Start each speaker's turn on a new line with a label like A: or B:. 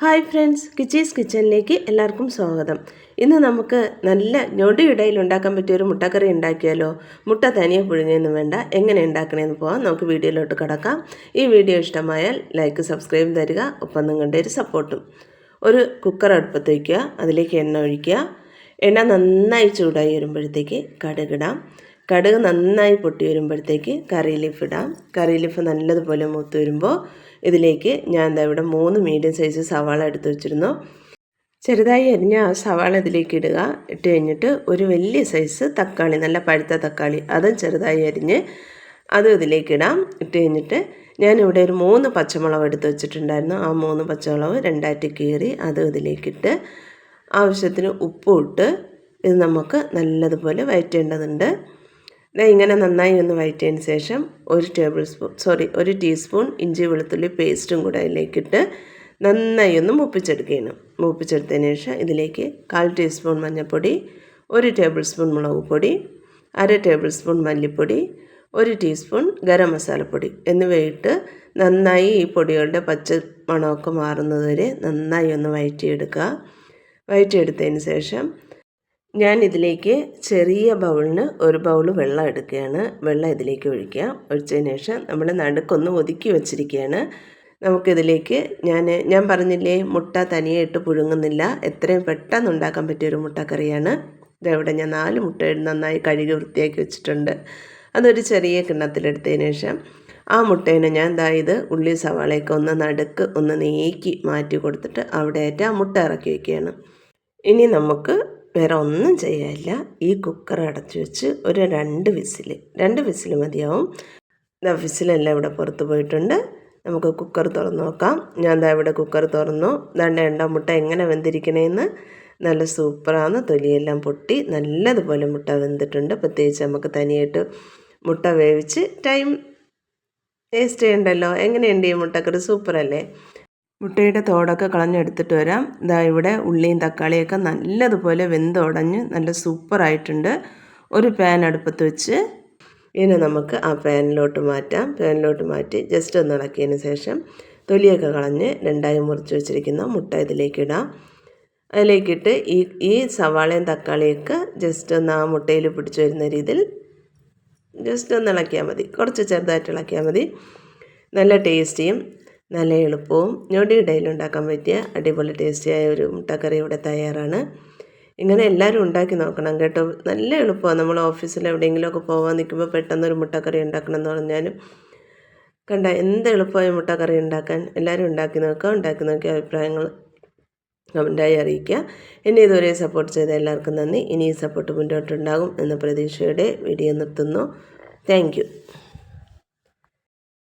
A: Hi friends, കിച്ചീസ് കിച്ചണിലേക്ക് എല്ലാവർക്കും സ്വാഗതം. ഇന്ന് നമുക്ക് നല്ല ഞൊടിയിടയിൽ ഉണ്ടാക്കാൻ പറ്റിയ ഒരു മുട്ടക്കറി ഉണ്ടാക്കിയാലോ. മുട്ട തനിയെ പുഴുങ്ങിയൊന്നും വേണ്ട, എങ്ങനെ ഉണ്ടാക്കണമെന്ന് പോകാം. നമുക്ക് വീഡിയോയിലോട്ട് കിടക്കാം. ഈ വീഡിയോ ഇഷ്ടമായാൽ ലൈക്ക് സബ്സ്ക്രൈബ് തരിക, ഒപ്പം നിങ്ങളുടെ ഒരു സപ്പോർട്ടും. ഒരു കുക്കർ അടുപ്പത്ത് വയ്ക്കുക, അതിലേക്ക് എണ്ണ ഒഴിക്കുക. എണ്ണ നന്നായി ചൂടായി വരുമ്പോഴത്തേക്ക് കടുകിടാം. കടുക് നന്നായി പൊട്ടി വരുമ്പോഴത്തേക്ക് കറി ലീഫ് ഇടാം. കറി ലീഫ് നല്ലതുപോലെ മൂത്ത് വരുമ്പോൾ ഇതിലേക്ക് ഞാൻ ഇവിടെ 3 മീഡിയം സൈസ് സവാള എടുത്ത് വെച്ചിരുന്നു. ചെറുതായി അരിഞ്ഞ ആ സവാള ഇതിലേക്ക് ഇടുക. ഇട്ട് കഴിഞ്ഞിട്ട് ഒരു വലിയ സൈസ് തക്കാളി, നല്ല പഴുത്ത തക്കാളി, അതും ചെറുതായി അരിഞ്ഞ് അതും ഇതിലേക്ക് ഇടാം. ഇട്ട് കഴിഞ്ഞിട്ട് ഞാനിവിടെ ഒരു 3 പച്ചമുളക് എടുത്ത് വെച്ചിട്ടുണ്ടായിരുന്നു. ആ 3 പച്ചമുളക് രണ്ടായിട്ട് കീറി അതും ഇതിലേക്കിട്ട് ആവശ്യത്തിന് ഉപ്പും ഇട്ട് ഇത് നമുക്ക് നല്ലതുപോലെ വഴറ്റേണ്ടതുണ്ട്. ഇങ്ങനെ നന്നായി ഒന്ന് വഴറ്റിയതിന് ശേഷം ഒരു ടീസ്പൂൺ ഇഞ്ചി വെളുത്തുള്ളി പേസ്റ്റും കൂടെ അതിലേക്കിട്ട് നന്നായി ഒന്ന് മൂപ്പിച്ചെടുക്കുകയാണ്. മൂപ്പിച്ചെടുത്തതിന് ശേഷം ഇതിലേക്ക് 1/4 ടീസ്പൂൺ മഞ്ഞൾപ്പൊടി, 1 ടേബിൾ സ്പൂൺ മുളക് പൊടി, 1/2 ടേബിൾ സ്പൂൺ മല്ലിപ്പൊടി, 1 ടീസ്പൂൺ ഗരം മസാലപ്പൊടി എന്നിവയിട്ട് നന്നായി ഈ പൊടികളുടെ പച്ച മണമൊക്കെ മാറുന്നത് വരെ നന്നായി ഒന്ന് വഴറ്റിയെടുക്കുക. വഴറ്റിയെടുത്തതിന് ശേഷം ഞാൻ ഇതിലേക്ക് ചെറിയ ബൗളിന് ഒരു ബൗൾ വെള്ളം എടുക്കുകയാണ്. വെള്ളം ഇതിലേക്ക് ഒഴിക്കുക. ഒഴിച്ചതിന് ശേഷം നമ്മൾ നടുക്കൊന്ന് ഒതുക്കി വെച്ചിരിക്കുകയാണ്. നമുക്കിതിലേക്ക് ഞാൻ പറഞ്ഞില്ലേ, മുട്ട തനിയെ ഇട്ട് പുഴുങ്ങുന്നില്ല. എത്രയും പെട്ടെന്ന് ഉണ്ടാക്കാൻ പറ്റിയൊരു മുട്ടക്കറിയാണ്. ഇതവിടെ ഞാൻ 4 മുട്ട നന്നായി കഴുകി വൃത്തിയാക്കി വെച്ചിട്ടുണ്ട്. അതൊരു ചെറിയ കിണ്ണത്തിലെടുത്തതിന് ശേഷം ആ മുട്ടേനെ ഞാൻ ഇത് ഉള്ളി സവാളയൊക്കെ ഒന്ന് നടുക്ക് ഒന്ന് നീക്കി മാറ്റി കൊടുത്തിട്ട് അവിടെയായിട്ട് ആ മുട്ട ഇറക്കി വയ്ക്കുകയാണ്. ഇനി നമുക്ക് വേറെ ഒന്നും ചെയ്യാനില്ല. ഈ കുക്കർ അടച്ചു വെച്ച് ഒരു 2 വിസിൽ മതിയാവും. വിസിലെല്ലാം ഇവിടെ പുറത്ത് പോയിട്ടുണ്ട്. നമുക്ക് കുക്കർ തുറന്ന് നോക്കാം. ഞാൻ ഇവിടെ കുക്കർ തുറന്നു. മുട്ട എങ്ങനെ വെന്തിരിക്കണേന്ന് നല്ല സൂപ്പറാണ്. തൊലിയെല്ലാം പൊട്ടി നല്ലതുപോലെ മുട്ട വെന്തിട്ടുണ്ട്. പ്രത്യേകിച്ച് നമുക്ക് തനിയായിട്ട് മുട്ട വേവിച്ച് ടൈം വേസ്റ്റ് ചെയ്യണ്ടല്ലോ. എങ്ങനെയുണ്ട് ഈ മുട്ടക്കറി? സൂപ്പറല്ലേ? മുട്ടയുടെ തോടൊക്കെ കളഞ്ഞെടുത്തിട്ട് വരാം. ഇവിടെ ഉള്ളിയും തക്കാളിയൊക്കെ നല്ലതുപോലെ വെന്തുടഞ്ഞ് നല്ല സൂപ്പറായിട്ടുണ്ട്. ഒരു പാൻ അടുപ്പത്ത് വെച്ച് ഇതിനെ നമുക്ക് ആ പാനിലോട്ട് മാറ്റാം. പാനിലോട്ട് മാറ്റി ജസ്റ്റ് ഒന്ന് ഇളക്കിയതിന് ശേഷം തൊലിയൊക്കെ കളഞ്ഞ് 2ആയി മുറിച്ച് വെച്ചിരിക്കുന്ന മുട്ട ഇതിലേക്കിടാം. അതിലേക്കിട്ട് ഈ സവാളയും തക്കാളിയൊക്കെ ജസ്റ്റ് ഒന്ന് ആ മുട്ടയിൽ പിടിച്ചു വരുന്ന രീതിയിൽ ജസ്റ്റ് ഒന്ന് ഇളക്കിയാൽ മതി. കുറച്ച് ചെറുതായിട്ട് ഇളക്കിയാൽ മതി. നല്ല ടേസ്റ്റിയും നല്ല എളുപ്പവും ഞൊടിയിടയിൽ ഉണ്ടാക്കാൻ പറ്റിയ അടിപൊളി ടേസ്റ്റിയായ ഒരു മുട്ടക്കറി ഇവിടെ തയ്യാറാണ്. ഇങ്ങനെ എല്ലാവരും ഉണ്ടാക്കി നോക്കണം കേട്ടോ. നല്ല എളുപ്പമാണ്. നമ്മൾ ഓഫീസിൽ എവിടെയെങ്കിലുമൊക്കെ പോകാൻ നിൽക്കുമ്പോൾ പെട്ടെന്നൊരു മുട്ടക്കറി ഉണ്ടാക്കണം എന്ന് പറഞ്ഞാലും എന്ത് എളുപ്പമായ മുട്ടക്കറി ഉണ്ടാക്കാൻ. എല്ലാവരും ഉണ്ടാക്കി നോക്കുക. ഉണ്ടാക്കി നോക്കിയ അഭിപ്രായങ്ങൾ കമൻറ്റായി അറിയിക്കുക. എന്നെ ഇതുവരെ സപ്പോർട്ട് ചെയ്ത എല്ലാവർക്കും നന്ദി. ഇനി ഈ സപ്പോർട്ട് മുന്നോട്ടുണ്ടാകും എന്ന പ്രതീക്ഷയോടെ വീഡിയോ നിർത്തുന്നു. Thank you.